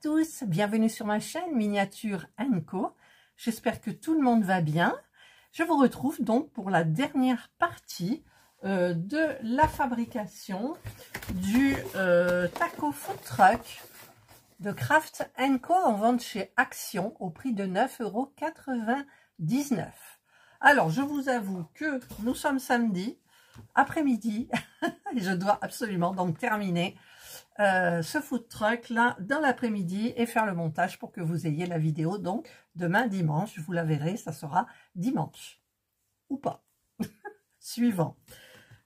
tous, bienvenue sur ma chaîne Miniature & Co. J'espère que tout le monde va bien. Je vous retrouve donc pour la dernière partie de la fabrication du taco food truck de Craft & Co en vente chez Action au prix de 9,99 €. Alors, je vous avoue que nous sommes samedi après-midi et je dois absolument donc terminer ce food truck là dans l'après-midi et faire le montage pour que vous ayez la vidéo donc demain dimanche. Vous la verrez, ça sera dimanche ou pas suivant.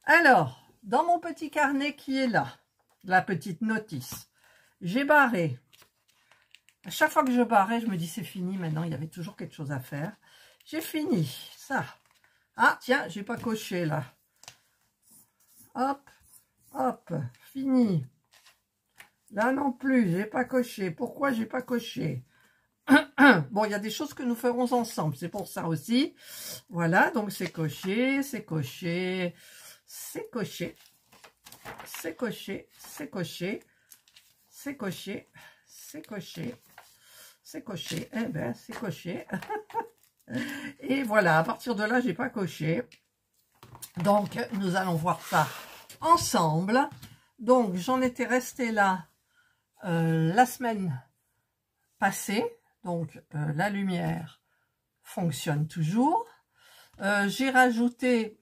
Alors, dans mon petit carnet qui est là, la petite notice, j'ai barré. À chaque fois que je barrais, je me dis c'est fini maintenant, il y avait toujours quelque chose à faire. J'ai fini ça. Ah tiens, j'ai pas coché là. Hop, hop, fini. Là non plus, j'ai pas coché. Pourquoi j'ai pas coché? Bon, il y a des choses que nous ferons ensemble, c'est pour ça aussi. Voilà, donc c'est coché, c'est coché, c'est coché, c'est coché, c'est coché, c'est coché, c'est coché, c'est coché, eh ben c'est coché. Et voilà, à partir de là, j'ai pas coché. Donc, nous allons voir ça ensemble. Donc, j'en étais restée là la semaine passée. Donc, la lumière fonctionne toujours. J'ai rajouté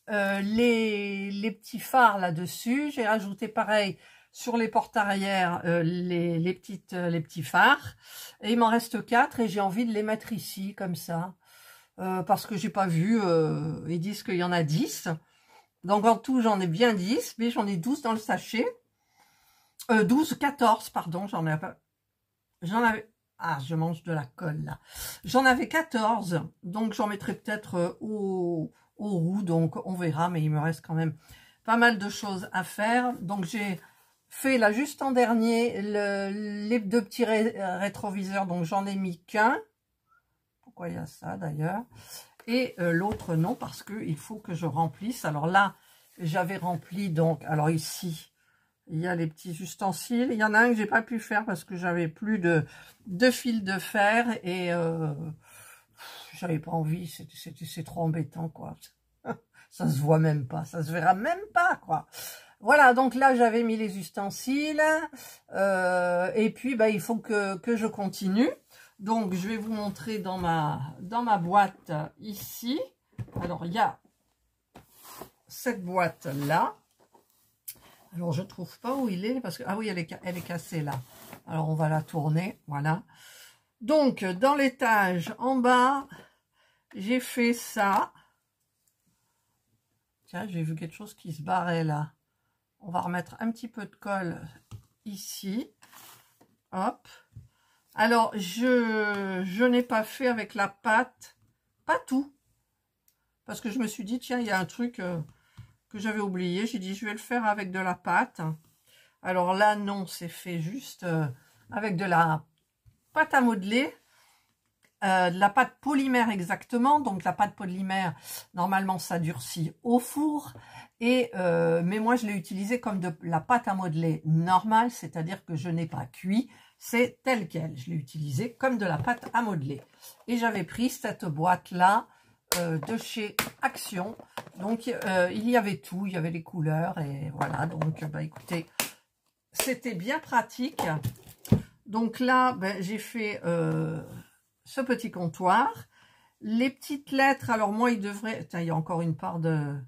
les petits phares là-dessus. J'ai rajouté pareil sur les portes arrière les petits phares. Et il m'en reste 4 et j'ai envie de les mettre ici comme ça. Parce que j'ai pas vu, ils disent qu'il y en a 10. Donc en tout j'en ai bien 10, mais j'en ai 12 dans le sachet. 14, pardon, j'en avais, ah je mange de la colle là. J'en avais 14, donc j'en mettrai peut-être au roux, donc on verra, mais il me reste quand même pas mal de choses à faire. Donc j'ai fait là juste en dernier les deux petits rétroviseurs, donc j'en ai mis qu'un. Pourquoi il y a ça d'ailleurs? Et l'autre non, parce que il faut que je remplisse. Alors là, j'avais rempli donc, alors ici, il y a les petits ustensiles. Il y en a un que j'ai pas pu faire parce que j'avais plus de fil de fer et j'avais pas envie. C'est trop embêtant quoi. Ça se voit même pas, ça se verra même pas quoi. Voilà, donc là j'avais mis les ustensiles et puis bah il faut que je continue. Donc je vais vous montrer dans ma boîte ici. Alors il y a cette boîte là. Alors je trouve pas où il est parce que ah oui elle est cassée là. Alors on va la tourner, voilà. Donc dans l'étage en bas, j'ai fait ça. Tiens, j'ai vu quelque chose qui se barrait là. On va remettre un petit peu de colle ici. Hop. Alors, je n'ai pas fait avec la pâte, pas tout. Parce que je me suis dit, tiens, il y a un truc que j'avais oublié. J'ai dit, je vais le faire avec de la pâte. Alors là, non, c'est fait juste avec de la pâte à modeler. De la pâte polymère exactement. Donc la pâte polymère, normalement, ça durcit au four. Et mais moi, je l'ai utilisé comme de la pâte à modeler normale, c'est-à-dire que je n'ai pas cuit. C'est tel quel. Je l'ai utilisé comme de la pâte à modeler. Et j'avais pris cette boîte-là de chez Action. Donc, il y avait tout. Il y avait les couleurs. Et voilà. Donc, bah, écoutez, c'était bien pratique. Donc là, ben, j'ai fait ce petit comptoir. Les petites lettres. Alors, moi, il devrait... Tiens, il y a encore une part de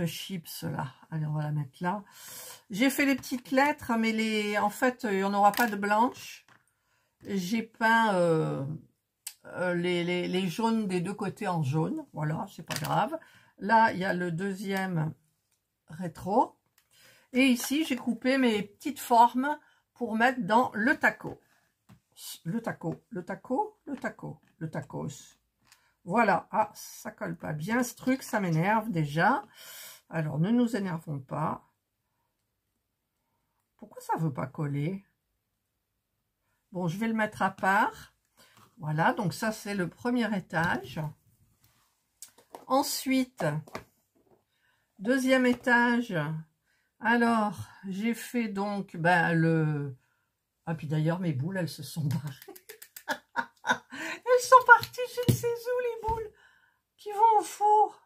chips là. Allez, on va la mettre là. J'ai fait les petites lettres, mais en fait, il n'y en aura pas de blanches. J'ai peint les jaunes des deux côtés en jaune. Voilà, c'est pas grave. Là, il y a le deuxième rétro. Et ici, j'ai coupé mes petites formes pour mettre dans le taco. Le taco, le taco, le taco, le tacos. Voilà, ah, ça colle pas bien ce truc, ça m'énerve déjà. Alors, ne nous énervons pas. Pourquoi ça ne veut pas coller? Bon, je vais le mettre à part. Voilà, donc ça, c'est le premier étage. Ensuite, deuxième étage. Alors, j'ai fait donc ben, Ah, puis d'ailleurs, mes boules, elles se sont barrées. Elles sont parties, je ne sais où, les boules qui vont au four.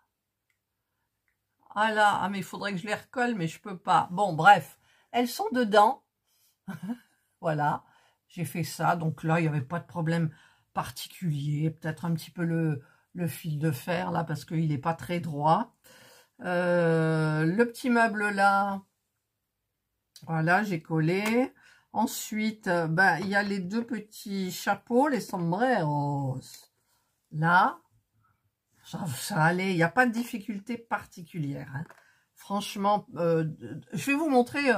Ah là, ah, mais il faudrait que je les recolle, mais je peux pas. Bon, bref, elles sont dedans. Voilà, j'ai fait ça. Donc là, il n'y avait pas de problème particulier. Peut-être un petit peu le fil de fer, là, parce qu'il n'est pas très droit. Le petit meuble, là, voilà, j'ai collé. Ensuite, ben, il y a les deux petits chapeaux, les sombreros. Là, ça allait, il n'y a pas de difficulté particulière. Hein. Franchement, je vais vous montrer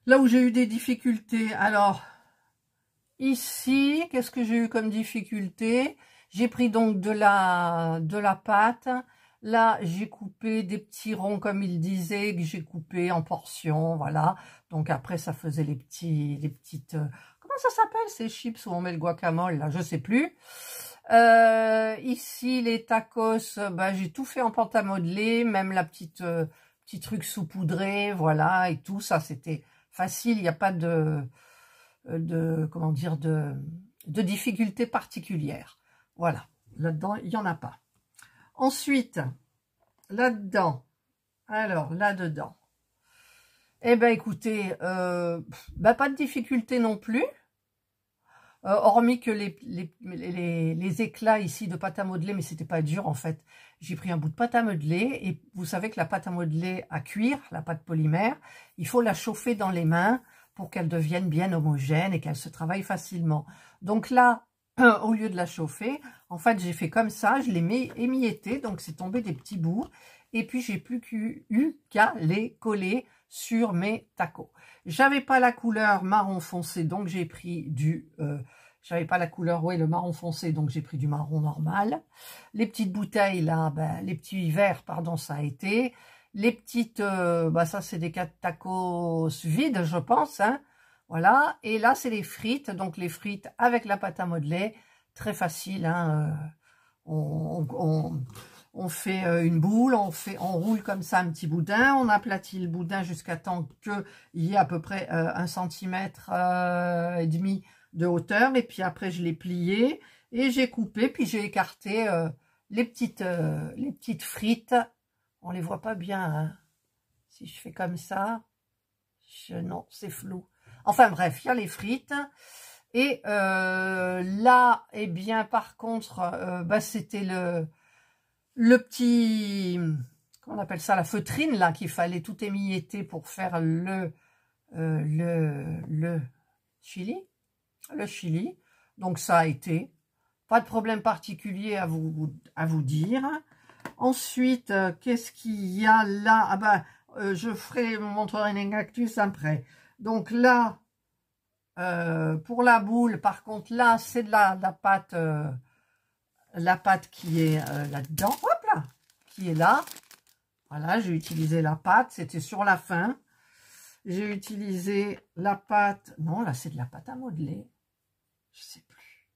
là où j'ai eu des difficultés. Alors, ici, qu'est-ce que j'ai eu comme difficulté? J'ai pris donc de la pâte. Là, j'ai coupé des petits ronds, comme il disait, que j'ai coupé en portions, voilà. Donc après, ça faisait les petites... comment ça s'appelle, ces chips où on met le guacamole, là? Je sais plus. Ici, les tacos, bah, j'ai tout fait en pâte à modeler, même la petit truc saupoudré, voilà, et tout ça, c'était facile. Il n'y a pas comment dire, de difficulté particulière. Voilà, là-dedans, il n'y en a pas. Ensuite, là-dedans, alors, là-dedans, eh ben, écoutez, bah, pas de difficulté non plus, hormis que les éclats ici de pâte à modeler, mais c'était pas dur en fait. J'ai pris un bout de pâte à modeler, et vous savez que la pâte à modeler à cuire, la pâte polymère, il faut la chauffer dans les mains pour qu'elle devienne bien homogène et qu'elle se travaille facilement. Donc là, au lieu de la chauffer, en fait, j'ai fait comme ça, je l'ai émietté, donc c'est tombé des petits bouts, et puis j'ai plus eu qu'à les coller sur mes tacos. J'avais pas la couleur marron foncé, donc j'ai pris j'avais pas la couleur, ouais, le marron foncé, donc j'ai pris du marron normal. Les petites bouteilles, là, ben, les petits verres, pardon, ça a été. Les petites, bah ça c'est des tacos vides, je pense, hein. Voilà, et là c'est les frites, donc les frites avec la pâte à modeler, très facile, hein. On fait une boule, on roule comme ça un petit boudin, on aplatit le boudin jusqu'à temps qu'il y ait à peu près 1,5 cm de hauteur, et puis après je l'ai plié et j'ai coupé, puis j'ai écarté les petites frites. On les voit pas bien, hein. Si je fais comme ça, non, c'est flou. Enfin bref, il y a les frites. Et là, eh bien, par contre, bah, c'était le petit, comment on appelle ça, la feutrine, là, qu'il fallait tout émietter pour faire le chili. Le chili. Donc ça a été. Pas de problème particulier à vous dire. Ensuite, qu'est-ce qu'il y a là? Ah ben, je vous montrerai les cactus après. Donc là, pour la boule, par contre, là, c'est de la pâte qui est là-dedans. Hop là, qui est là. Voilà, j'ai utilisé la pâte. C'était sur la fin. J'ai utilisé la pâte. Non, là, c'est de la pâte à modeler. Je sais plus.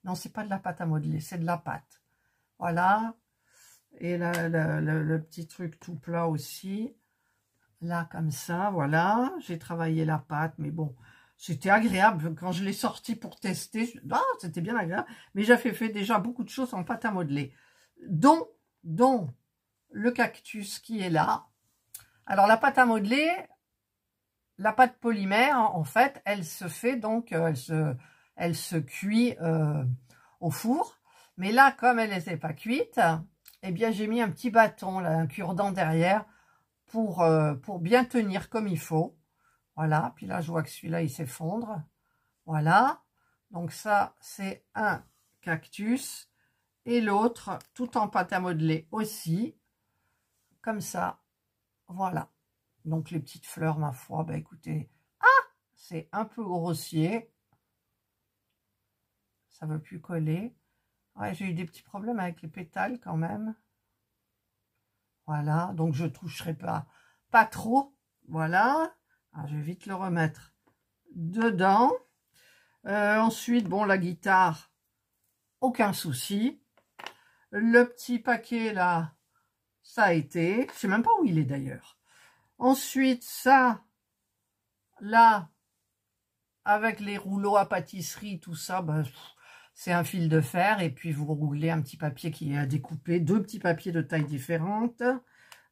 Non, c'est pas de la pâte à modeler, c'est de la pâte. Voilà. Et là, le petit truc tout plat aussi. Là, comme ça, voilà. J'ai travaillé la pâte, mais bon, c'était agréable. Quand je l'ai sorti pour tester, ah, c'était bien agréable. Mais j'avais fait déjà beaucoup de choses en pâte à modeler. Dont le cactus qui est là. Alors, la pâte à modeler, la pâte polymère, en fait, elle se fait donc, elle se cuit au four. Mais là, comme elle n'était pas cuite, eh bien, j'ai mis un petit bâton, là, un cure-dent derrière, pour bien tenir comme il faut. Voilà, puis là, je vois que celui-là, il s'effondre. Voilà, donc ça, c'est un cactus. Et l'autre, tout en pâte à modeler aussi, comme ça. Voilà. Donc, les petites fleurs, ma foi, bah écoutez, c'est un peu grossier. Ça ne veut plus coller. Ouais, j'ai eu des petits problèmes avec les pétales quand même. Voilà, donc je ne toucherai pas trop. Voilà. Alors, je vais vite le remettre dedans. Ensuite, bon, la guitare, aucun souci. Le petit paquet, là, ça a été. Je ne sais même pas où il est d'ailleurs. Ensuite, ça, là, avec les rouleaux à pâtisserie, tout ça, ben, c'est un fil de fer. Et puis, vous roulez un petit papier qui est à découper. 2 petits papiers de taille différente.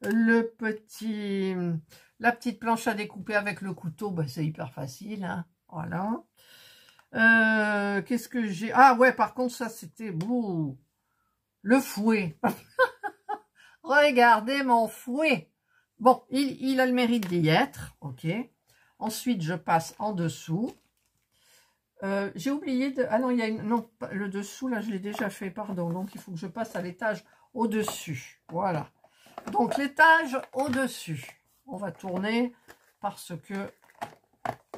La petite planche à découper avec le couteau, ben, c'est hyper facile. Hein, voilà. Qu'est-ce que j'ai? Ah ouais, par contre, ça, c'était... le fouet. Regardez mon fouet. Bon, il a le mérite d'y être. Ok. Ensuite, je passe en dessous. J'ai oublié de... Ah non, il y a une... Non, le dessous, là, je l'ai déjà fait, pardon. Donc, il faut que je passe à l'étage au-dessus. Voilà. Donc, l'étage au-dessus. On va tourner parce que...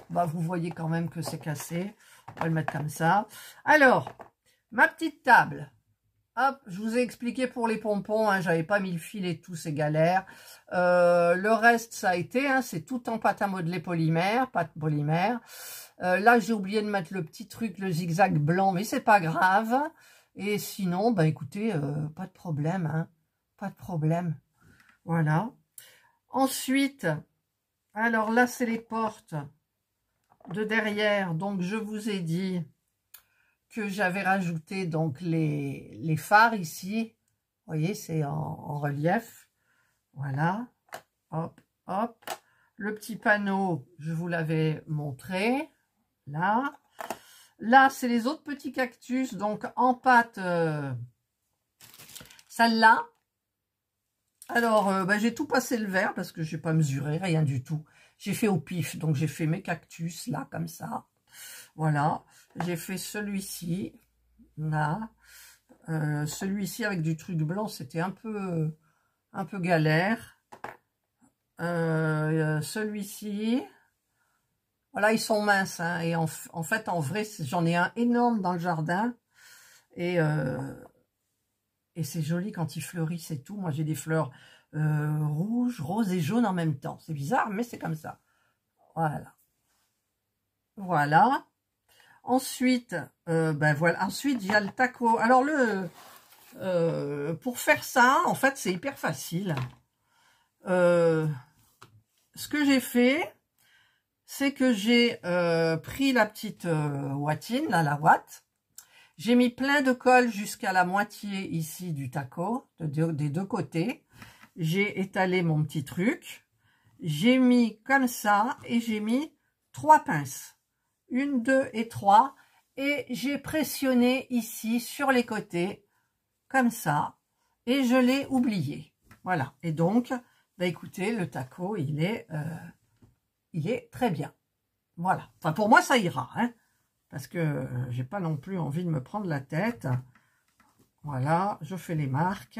Bah, vous voyez quand même que c'est cassé. On va le mettre comme ça. Alors, ma petite table. Hop, je vous ai expliqué pour les pompons, hein, j'avais pas mis le fil et tout, c'est galère. Le reste, ça a été, hein, c'est tout en pâte à modeler polymère, pâte polymère. Là, j'ai oublié de mettre le petit truc, le zigzag blanc, mais c'est pas grave. Et sinon, bah écoutez, pas de problème, hein, pas de problème. Voilà. Ensuite, alors là, c'est les portes de derrière. Donc, je vous ai dit que j'avais rajouté donc les phares ici. Vous voyez, c'est en relief. Voilà. Hop, hop. Le petit panneau, je vous l'avais montré. Là. Là, c'est les autres petits cactus. Donc, en pâte, celle-là. Alors, bah, j'ai tout passé le vert parce que je n'ai pas mesuré, rien du tout. J'ai fait au pif. Donc, j'ai fait mes cactus, là, comme ça. Voilà. J'ai fait celui-ci, là. Celui-ci avec du truc blanc, c'était un peu galère. Celui-ci, voilà, ils sont minces. Hein, et en fait, en vrai, j'en ai un énorme dans le jardin. Et c'est joli quand ils fleurissent et tout. Moi, j'ai des fleurs rouges, roses et jaunes en même temps. C'est bizarre, mais c'est comme ça. Voilà. Voilà. Ensuite, ben voilà. Ensuite, il y a le taco. Alors, pour faire ça, en fait, c'est hyper facile. Ce que j'ai fait, c'est que j'ai pris la petite ouatine, là, la ouate. J'ai mis plein de colle jusqu'à la moitié ici du taco, des deux côtés. J'ai étalé mon petit truc. J'ai mis comme ça et j'ai mis 3 pinces. 1, 2 et 3. Et j'ai pressionné ici sur les côtés, comme ça. Et je l'ai oublié. Voilà. Et donc, bah écoutez, le taco, il est très bien. Voilà. Enfin, pour moi, ça ira. Hein, parce que j'ai pas non plus envie de me prendre la tête. Voilà. Je fais les marques.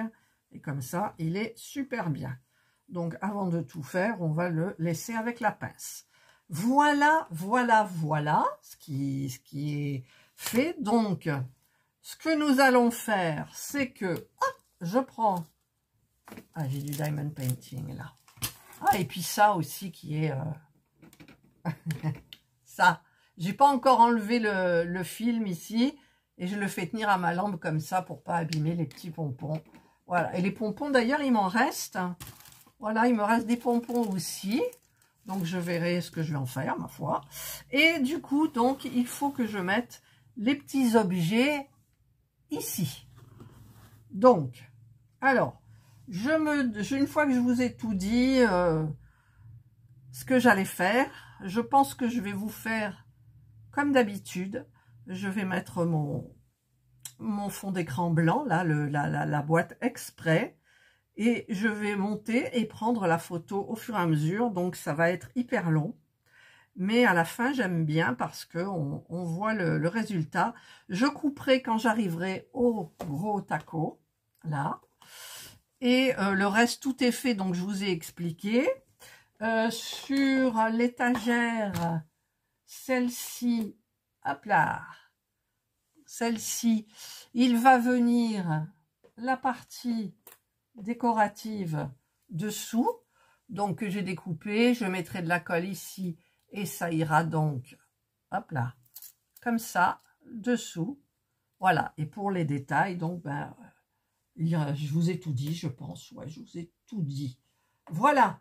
Et comme ça, il est super bien. Donc, avant de tout faire, on va le laisser avec la pince. Voilà, voilà, voilà ce qui est fait. Donc, ce que nous allons faire, c'est que, hop, je prends... Ah, j'ai du diamond painting, là. Ah, et puis ça aussi qui est... ça. J'ai pas encore enlevé le film ici. Et je le fais tenir à ma lampe comme ça pour pas abîmer les petits pompons. Voilà. Et les pompons, d'ailleurs, il m'en reste. Voilà, il me reste des pompons aussi. Donc, je verrai ce que je vais en faire, ma foi. Et du coup, donc, il faut que je mette les petits objets ici. Donc, alors, une fois que je vous ai tout dit, ce que j'allais faire, je pense que je vais vous faire comme d'habitude. Je vais mettre mon fond d'écran blanc, là, la boîte exprès. Et je vais monter et prendre la photo au fur et à mesure. Donc, ça va être hyper long. Mais à la fin, j'aime bien parce qu'on voit le résultat. Je couperai quand j'arriverai au gros taco. Là. Et le reste, tout est fait. Donc, je vous ai expliqué. Sur l'étagère, celle-ci, hop là. Celle-ci, il va venir la partie décorative dessous, donc que j'ai découpé. Je mettrai de la colle ici et ça ira donc, hop là, comme ça, dessous. Voilà, et pour les détails, donc, ben, je vous ai tout dit, je pense. Ouais, je vous ai tout dit. Voilà.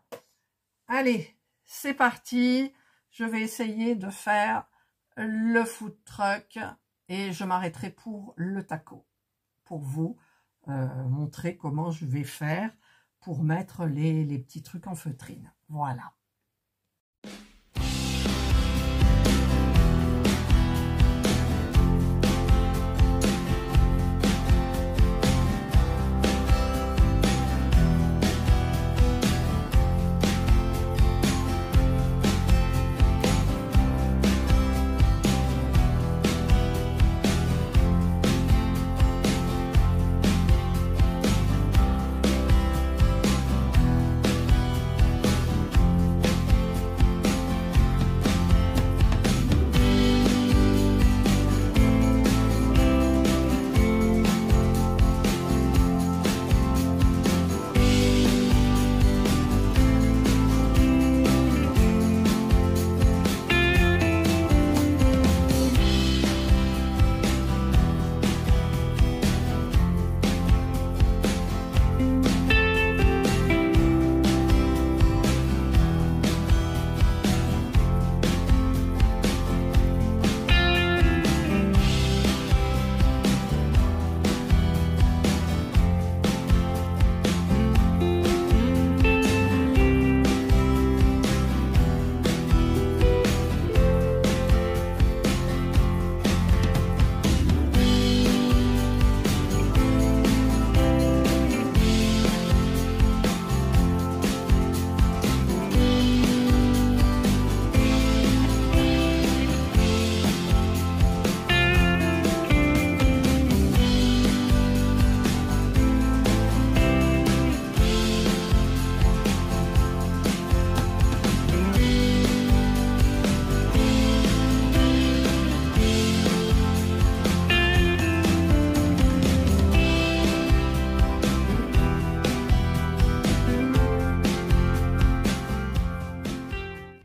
Allez, c'est parti. Je vais essayer de faire le food truck et je m'arrêterai pour le taco, pour vous montrer comment je vais faire pour mettre les petits trucs en feutrine. Voilà.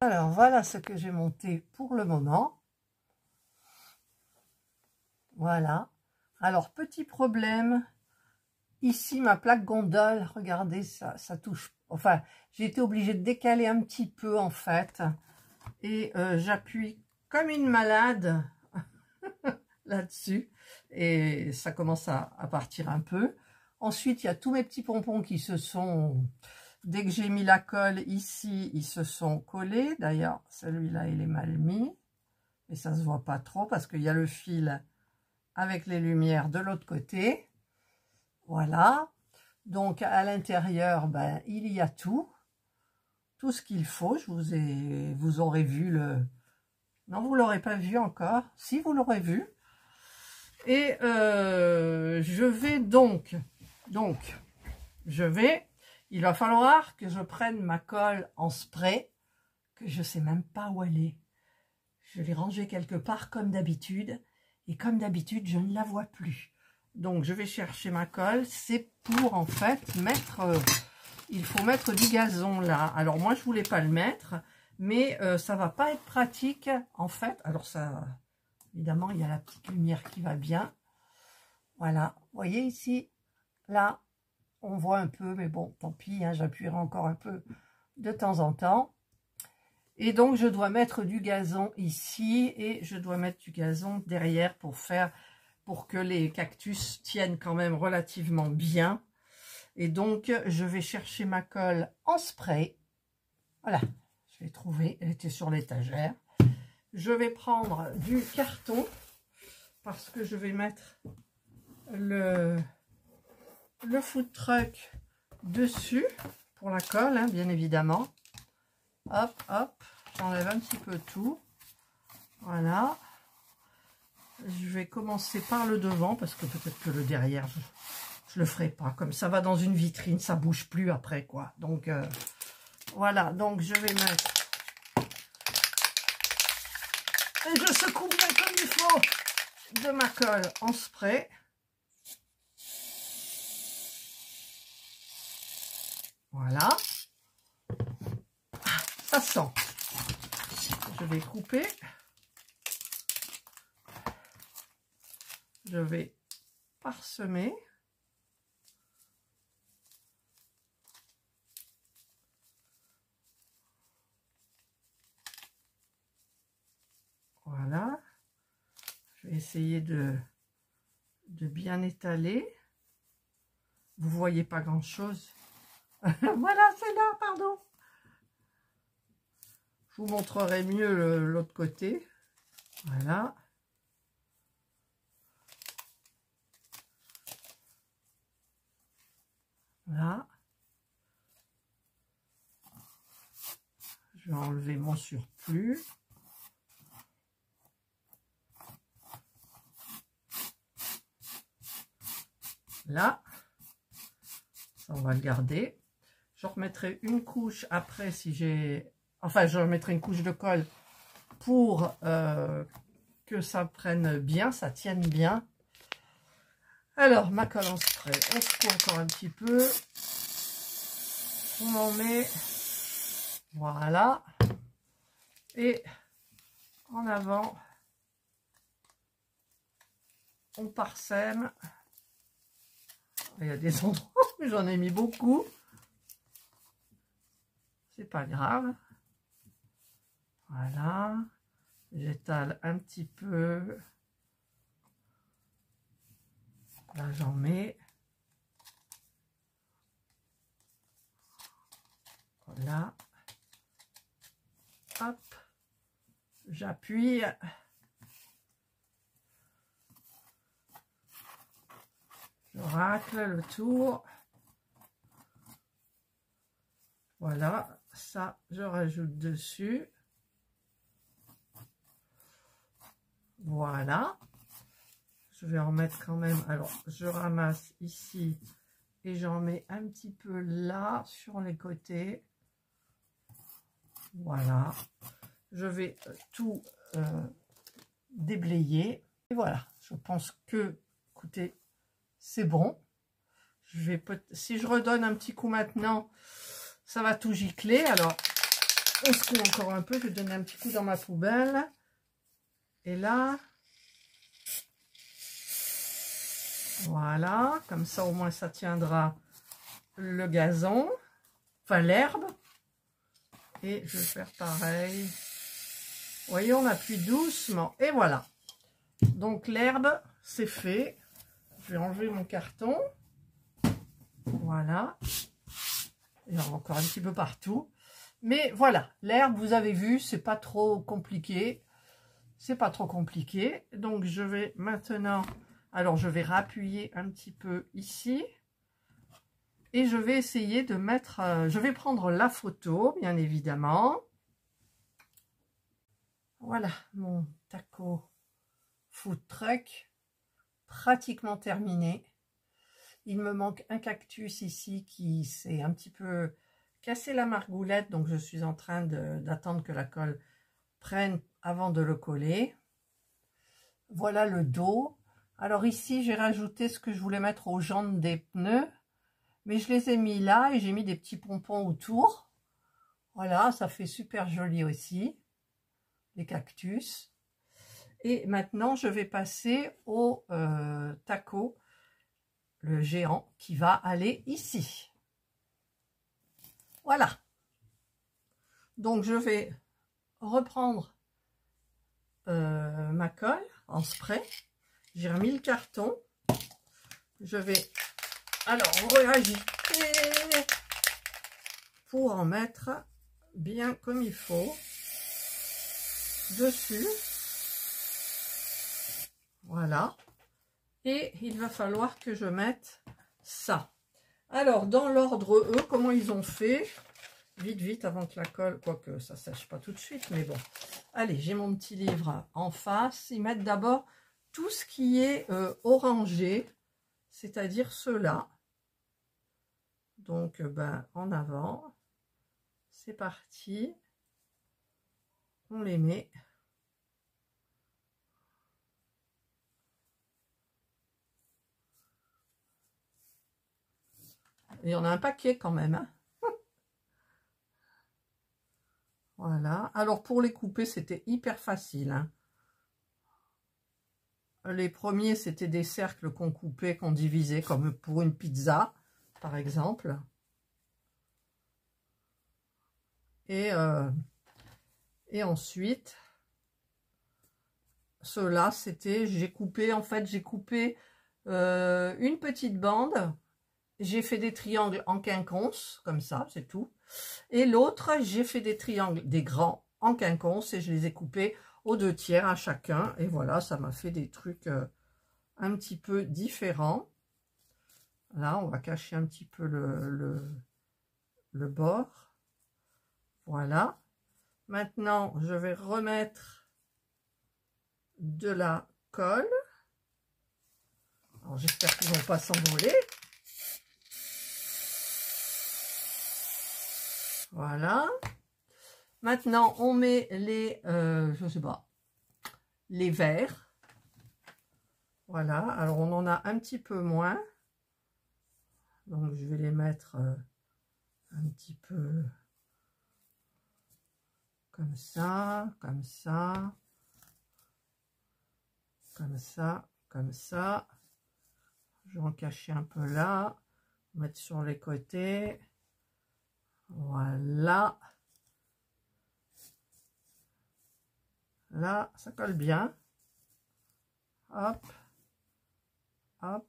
Alors voilà ce que j'ai monté pour le moment. Voilà. Alors petit problème, ici ma plaque gondole, regardez ça touche. Enfin, j'ai été obligée de décaler un petit peu en fait. Et j'appuie comme une malade là-dessus. Et ça commence à partir un peu. Ensuite, il y a tous mes petits pompons qui se sont... Dès que j'ai mis la colle ici, ils se sont collés. D'ailleurs, celui-là, il est mal mis. Et ça se voit pas trop parce qu'il y a le fil avec les lumières de l'autre côté. Voilà. Donc, à l'intérieur, ben, il y a tout ce qu'il faut. Vous aurez vu le... Non, vous l'aurez pas vu encore. Si, vous l'aurez vu. Et je vais donc, il va falloir que je prenne ma colle en spray, que je sais même pas où elle est. Je l'ai rangée quelque part comme d'habitude, et comme d'habitude, je ne la vois plus. Donc, je vais chercher ma colle. C'est pour, en fait, mettre... il faut mettre du gazon là. Alors, moi, je voulais pas le mettre, mais ça va pas être pratique, en fait. Alors, ça... Évidemment, il y a la petite lumière qui va bien. Voilà, vous voyez ici, là, on voit un peu, mais bon, tant pis, hein, j'appuierai encore un peu de temps en temps. Et donc, je dois mettre du gazon ici et je dois mettre du gazon derrière pour que les cactus tiennent quand même relativement bien. Et donc, je vais chercher ma colle en spray. Voilà, je l'ai trouvée, elle était sur l'étagère. Je vais prendre du carton parce que je vais mettre le food truck dessus pour la colle, hein, bien évidemment. Hop, hop, j'enlève un petit peu tout. Voilà. Je vais commencer par le devant parce que peut-être que le derrière, je le ferai pas. Comme ça va dans une vitrine, ça bouge plus après, quoi. Donc, voilà. Donc, je vais mettre... Et je secoue bien comme il faut de ma colle en spray. Voilà. Ah, ça sent. Je vais couper. Je vais parsemer. Voilà. Je vais essayer de bien étaler. Vous voyez pas grand chose. Voilà, c'est là, pardon. Je vous montrerai mieux l'autre côté. Voilà. Là. Je vais enlever mon surplus. Là. Ça, on va le garder. Je remettrai une couche après si j'ai... Enfin, je remettrai une couche de colle pour que ça prenne bien, ça tienne bien. Alors, ma colle en spray, on secoue encore un petit peu. On en met, voilà. Et en avant, on parsème. Il y a des endroits où j'en ai mis beaucoup. C'est pas grave. Voilà. J'étale un petit peu. Là, j'en mets. Voilà. Hop. J'appuie. Je racle le tour. Voilà. Ça, je rajoute dessus. Voilà. Je vais en mettre quand même. Alors, je ramasse ici et j'en mets un petit peu là sur les côtés. Voilà. Je vais tout déblayer. Et voilà. Je pense que, écoutez, c'est bon. Si je redonne un petit coup maintenant, ça va tout gicler. Alors, on secoue encore un peu. Je vais donner un petit coup dans ma poubelle. Et là, voilà, comme ça au moins ça tiendra le gazon, enfin l'herbe. Et je vais faire pareil. Vous voyez, on appuie doucement. Et voilà. Donc l'herbe, c'est fait. Je vais enlever mon carton. Voilà. Il y en a encore un petit peu partout. Mais voilà, l'herbe, vous avez vu, c'est pas trop compliqué. C'est pas trop compliqué. Donc je vais maintenant... Alors, je vais rappuyer un petit peu ici. Et je vais essayer de mettre... je vais prendre la photo, bien évidemment. Voilà, mon taco food truck. Pratiquement terminé. Il me manque un cactus ici qui s'est un petit peu cassé la margoulette. Donc, je suis en train d'attendre que la colle prenne avant de le coller. Voilà le dos. Alors ici, j'ai rajouté ce que je voulais mettre aux jantes des pneus. Mais je les ai mis là et j'ai mis des petits pompons autour. Voilà, ça fait super joli aussi. Les cactus. Et maintenant, je vais passer au taco, le géant, qui va aller ici. Voilà. Donc, je vais reprendre ma colle en spray. J'ai remis le carton. Je vais alors réagiter pour en mettre bien comme il faut dessus. Voilà. Et il va falloir que je mette ça. Alors, dans l'ordre, eux, comment ils ont fait? Vite, vite, avant que la colle, quoique ça sèche pas tout de suite, mais bon. Allez, j'ai mon petit livre en face. Ils mettent d'abord tout ce qui est orangé, c'est-à-dire ceux-là. Donc, ben, en avant. C'est parti. On les met. Il y en a un paquet quand même. Hein. Voilà. Alors, pour les couper, c'était hyper facile. Hein. Les premiers, c'était des cercles qu'on coupait, qu'on divisait, comme pour une pizza, par exemple. Et ensuite, ceux-là, c'était, j'ai coupé, en fait, j'ai coupé une petite bande. J'ai fait des triangles en quinconce, comme ça, c'est tout. Et l'autre, j'ai fait des triangles, des grands en quinconce, et je les ai coupés aux 2/3 à chacun. Et voilà, ça m'a fait des trucs un petit peu différents. Là, on va cacher un petit peu le bord. Voilà. Maintenant, je vais remettre de la colle. Alors, j'espère qu'ils ne vont pas s'envoler. Voilà. Maintenant, on met les, je sais pas, les verres. Voilà. Alors, on en a un petit peu moins. Donc, je vais les mettre un petit peu comme ça, comme ça, comme ça, comme ça. Je vais en cacher un peu là. Mettre sur les côtés. Voilà. Là, ça colle bien. Hop. Hop.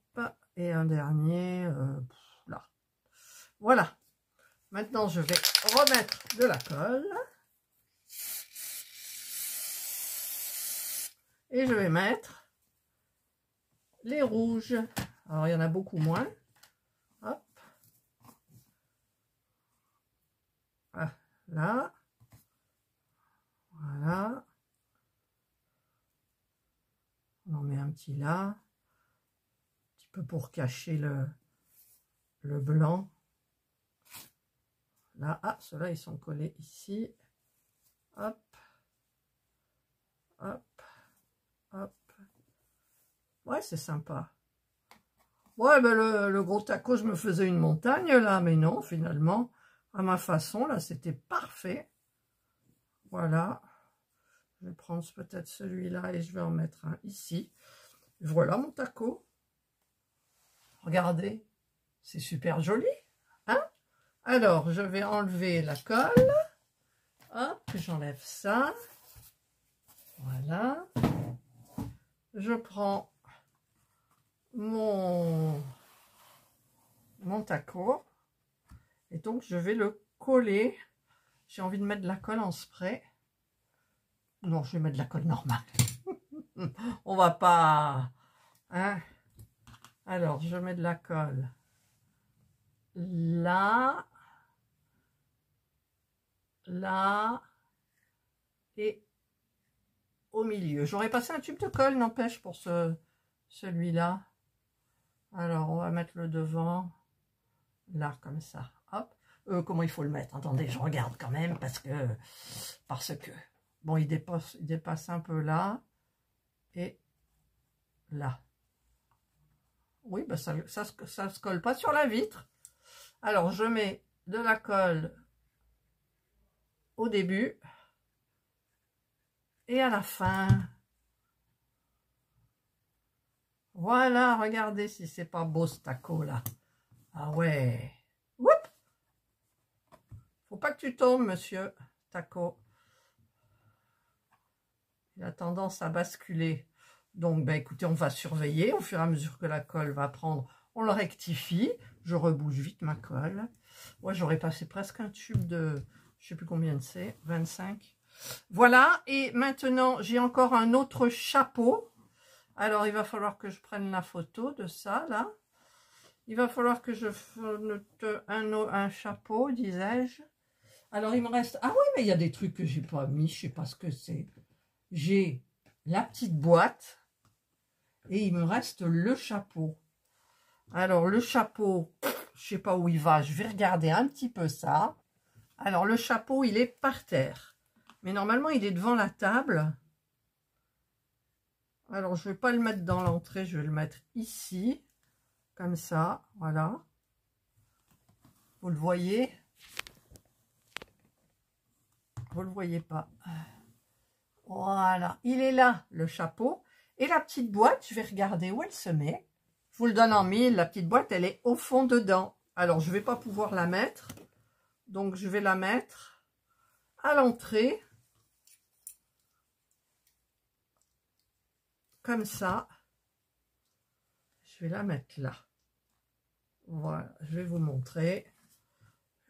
Et un dernier là. Voilà. Maintenant, je vais remettre de la colle. Et je vais mettre les rouges. Alors, il y en a beaucoup moins. Hop. Ah, là. Voilà. On en met un petit là. Un petit peu pour cacher le blanc. Là, ah, ceux-là, ils sont collés ici. Hop. Hop. Hop. Ouais, c'est sympa. Ouais, ben le gros taco, je me faisais une montagne, là. Mais non, finalement, à ma façon, là, c'était parfait. Voilà. Je vais prendre peut-être celui-là et je vais en mettre un ici. Voilà mon taco. Regardez, c'est super joli. Hein? Alors, je vais enlever la colle. Hop, j'enlève ça. Voilà. Je prends mon taco. Et donc, je vais le coller. J'ai envie de mettre de la colle en spray. Non, je vais mettre de la colle normale. On va pas... Hein? Alors, je mets de la colle là, là et au milieu. J'aurais passé un tube de colle, n'empêche, pour celui-là. Alors, on va mettre le devant, là, comme ça. Hop. Comment il faut le mettre? Attendez, je regarde quand même, parce que bon, il dépasse un peu là, et là. Oui, bah ça se colle pas sur la vitre. Alors, je mets de la colle au début et à la fin. Voilà, regardez si c'est pas beau ce taco là. Ah ouais. Oups. Faut pas que tu tombes, monsieur taco. Il a tendance à basculer. Donc, ben, écoutez, on va surveiller. Au fur et à mesure que la colle va prendre, on le rectifie. Je rebouge vite ma colle. Ouais, j'aurais passé presque un tube de... Je sais plus combien c'est, 25. Voilà, et maintenant, j'ai encore un autre chapeau. Alors, il va falloir que je prenne la photo de ça, là. Il va falloir que je fasse un chapeau, disais-je. Alors, il me reste... Ah oui, mais il y a des trucs que j'ai pas mis. Je sais pas ce que c'est. J'ai la petite boîte. Et il me reste le chapeau. Alors, le chapeau, je sais pas où il va. Je vais regarder un petit peu ça. Alors, le chapeau, il est par terre. Mais normalement, il est devant la table. Alors, je ne vais pas le mettre dans l'entrée. Je vais le mettre ici. Comme ça. Voilà. Vous le voyez? Vous le voyez pas. Voilà. Il est là, le chapeau. Et la petite boîte, je vais regarder où elle se met. Je vous le donne en mille. La petite boîte, elle est au fond dedans. Alors, je ne vais pas pouvoir la mettre. Donc, je vais la mettre à l'entrée. comme ça. Je vais la mettre là. Voilà, je vais vous montrer.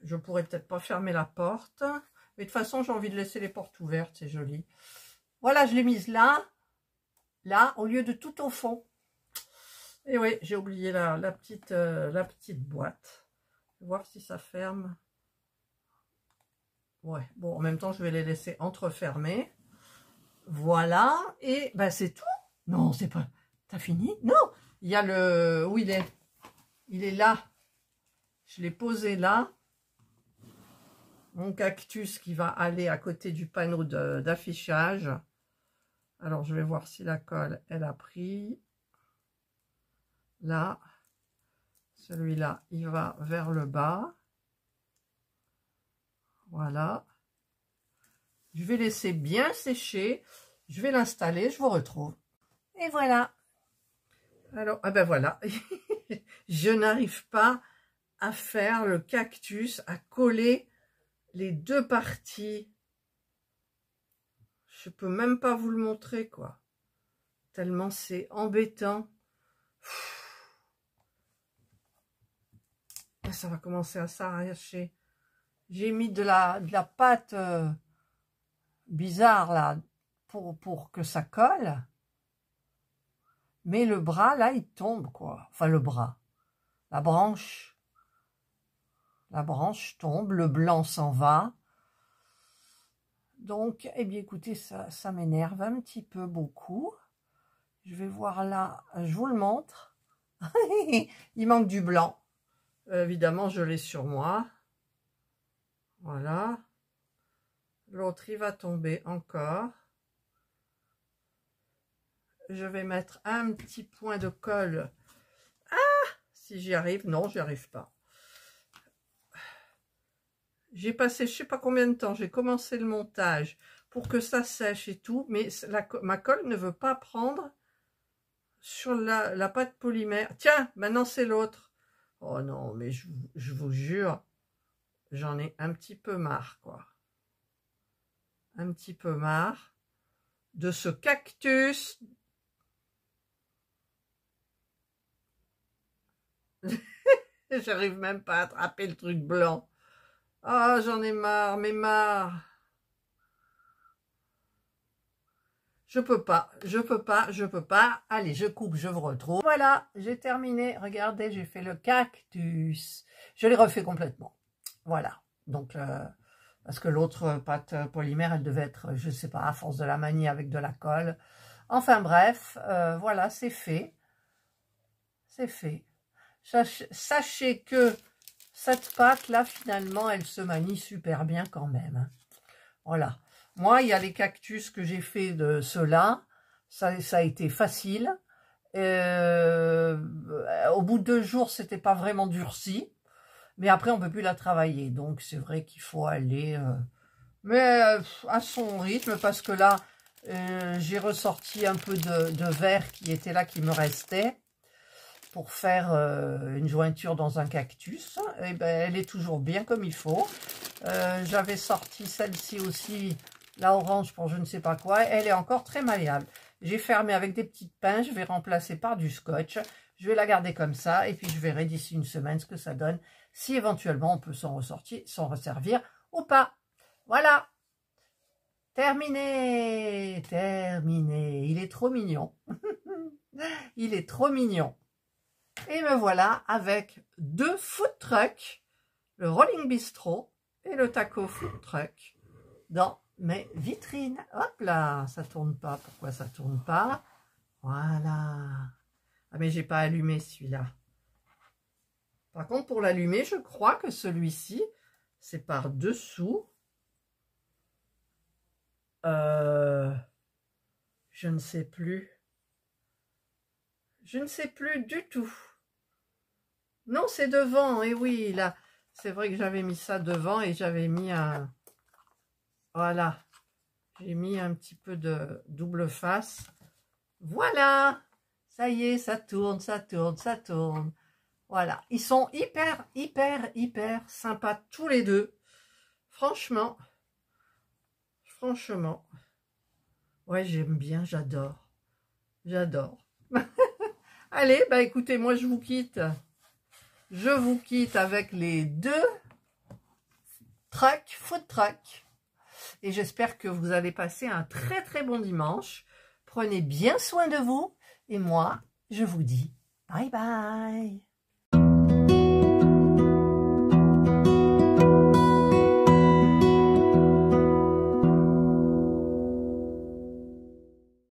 Je pourrais peut-être pas fermer la porte. Mais de toute façon, j'ai envie de laisser les portes ouvertes, c'est joli. Voilà, je l'ai mise là. Là, au lieu de tout au fond. Et oui, j'ai oublié la petite boîte. Je vais voir si ça ferme. Ouais, bon, en même temps, je vais les laisser entrefermés. Voilà, et ben c'est tout. Non, c'est pas... T'as fini? Non, il y a le... Où il est? Il est là. Je l'ai posé là. Mon cactus qui va aller à côté du panneau d'affichage. Alors, je vais voir si la colle, elle a pris. Là. Celui-là, il va vers le bas. Voilà. Je vais laisser bien sécher. Je vais l'installer, je vous retrouve. Et voilà. Alors, ah ben voilà. Je n'arrive pas à faire le cactus, à coller les deux parties. Je peux même pas vous le montrer, quoi. Tellement c'est embêtant. Ça va commencer à s'arracher. J'ai mis de la pâte bizarre là pour que ça colle. Mais le bras là, il tombe, quoi. Enfin, le bras. La branche tombe, le blanc s'en va. Donc, eh bien, écoutez, ça m'énerve un petit peu, beaucoup. Je vais voir là, je vous le montre. Il manque du blanc. Évidemment, je l'ai sur moi. Voilà. L'autre, il va tomber encore. Je vais mettre un petit point de colle. Ah! Si j'y arrive. Non, j'y arrive pas. J'ai passé je sais pas combien de temps. J'ai commencé le montage pour que ça sèche et tout. Mais ma colle ne veut pas prendre sur la pâte polymère. Tiens, maintenant c'est l'autre. Oh non, mais je vous jure, j'en ai un petit peu marre, quoi. Un petit peu marre de ce cactus. J'arrive même pas à attraper le truc blanc. Ah, oh, j'en ai marre, mais marre. Je peux pas. Allez, je coupe, je vous retrouve. Voilà, j'ai terminé. Regardez, j'ai fait le cactus. Je l'ai refait complètement. Voilà. Donc, parce que l'autre pâte polymère, elle devait être, je sais pas, à force de la manier avec de la colle. Enfin bref, voilà, c'est fait. C'est fait. Sachez que cette pâte-là, finalement, elle se manie super bien quand même. Voilà. Moi, il y a les cactus que j'ai fait de ceux-là. Ça a été facile. Au bout de 2 jours, c'était pas vraiment durci. Mais après, on peut plus la travailler. Donc, c'est vrai qu'il faut aller... à son rythme, parce que là, j'ai ressorti un peu de verre qui était là, qui me restait, pour faire une jointure dans un cactus. Et ben, elle est toujours bien comme il faut. J'avais sorti celle-ci aussi, la orange, pour je ne sais pas quoi. Elle est encore très malléable. J'ai fermé avec des petites pinces. Je vais remplacer par du scotch. Je vais la garder comme ça. Et puis, je verrai d'ici une semaine ce que ça donne. Si éventuellement, on peut s'en resservir ou pas. Voilà. Terminé. Terminé. Il est trop mignon. Il est trop mignon. Et me voilà avec 2 food trucks, le Rolling Bistro et le Taco Food Truck, dans mes vitrines. Hop là, ça tourne pas. Pourquoi ça tourne pas? Voilà. Ah, mais j'ai pas allumé celui-là. Par contre, pour l'allumer, je crois que celui-ci, c'est par dessous. Je ne sais plus. Je ne sais plus du tout. Non, c'est devant. Et oui, là, c'est vrai que j'avais mis ça devant et j'avais mis un... Voilà. J'ai mis un petit peu de double face. Voilà. Ça y est, ça tourne, ça tourne, ça tourne. Voilà. Ils sont hyper, hyper, hyper sympas tous les deux. Franchement. Franchement. Ouais, j'aime bien, j'adore. J'adore. Allez, bah écoutez, moi je vous quitte. Je vous quitte avec les 2 tracks, food truck. Et j'espère que vous allez passer un très très bon dimanche. Prenez bien soin de vous. Et moi, je vous dis bye bye.